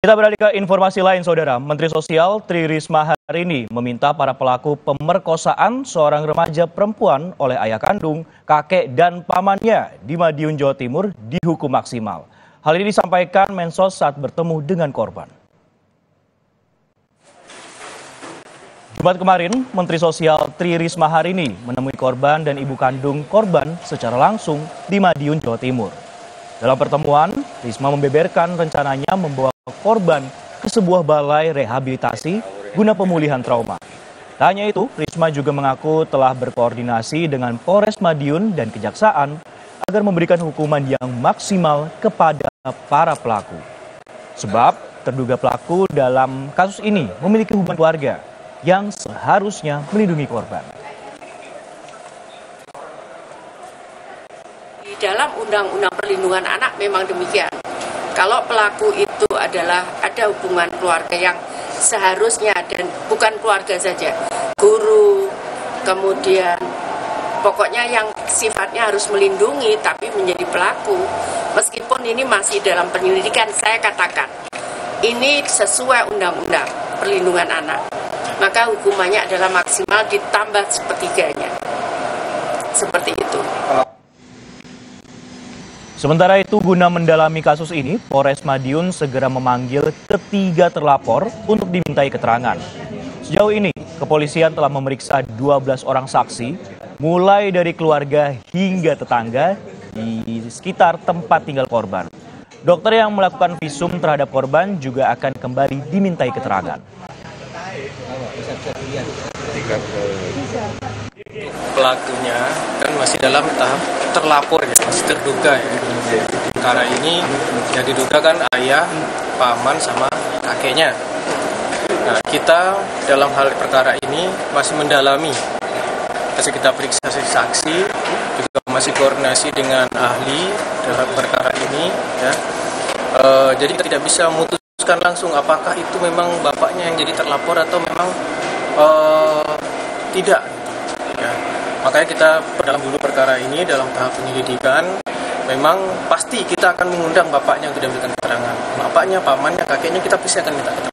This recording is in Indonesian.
Kita beralih ke informasi lain, Saudara. Menteri Sosial Tri Risma hari ini meminta para pelaku pemerkosaan seorang remaja perempuan oleh ayah kandung, kakek, dan pamannya di Madiun, Jawa Timur dihukum maksimal. Hal ini disampaikan Mensos saat bertemu dengan korban. Jumat kemarin, Menteri Sosial Tri Risma hari ini menemui korban dan ibu kandung korban secara langsung di Madiun, Jawa Timur. Dalam pertemuan, Risma membeberkan rencananya membawa korban ke sebuah balai rehabilitasi guna pemulihan trauma. Tak hanya itu, Risma juga mengaku telah berkoordinasi dengan Polres Madiun dan Kejaksaan agar memberikan hukuman yang maksimal kepada para pelaku. Sebab terduga pelaku dalam kasus ini memiliki hubungan keluarga yang seharusnya melindungi korban. Di dalam Undang-Undang Perlindungan Anak memang demikian. Kalau pelaku itu adalah ada hubungan keluarga yang seharusnya, dan bukan keluarga saja, guru, kemudian pokoknya yang sifatnya harus melindungi tapi menjadi pelaku, meskipun ini masih dalam penyelidikan, saya katakan ini sesuai Undang-Undang Perlindungan Anak, maka hukumannya adalah maksimal ditambah sepertiganya, seperti itu. Sementara itu, guna mendalami kasus ini, Polres Madiun segera memanggil ketiga terlapor untuk dimintai keterangan. Sejauh ini, kepolisian telah memeriksa 12 orang saksi, mulai dari keluarga hingga tetangga di sekitar tempat tinggal korban. Dokter yang melakukan visum terhadap korban juga akan kembali dimintai keterangan. Pelakunya kan masih dalam tahap terlapor, ya, masih terduga ya. Perkara ini yang diduga kan ayah, paman, sama kakeknya. Nah, kita dalam hal perkara ini masih mendalami. Kita periksa saksi, juga masih koordinasi dengan ahli dalam perkara ini, ya. Jadi kita tidak bisa memutuskan langsung apakah itu memang bapaknya yang jadi terlapor atau memang tidak. Ya. Makanya kita perdalam dulu perkara ini dalam tahap penyelidikan. Memang pasti kita akan mengundang bapaknya untuk diambilkan keterangan. Bapaknya, pamannya, kakeknya kita pasti akan minta keterangan.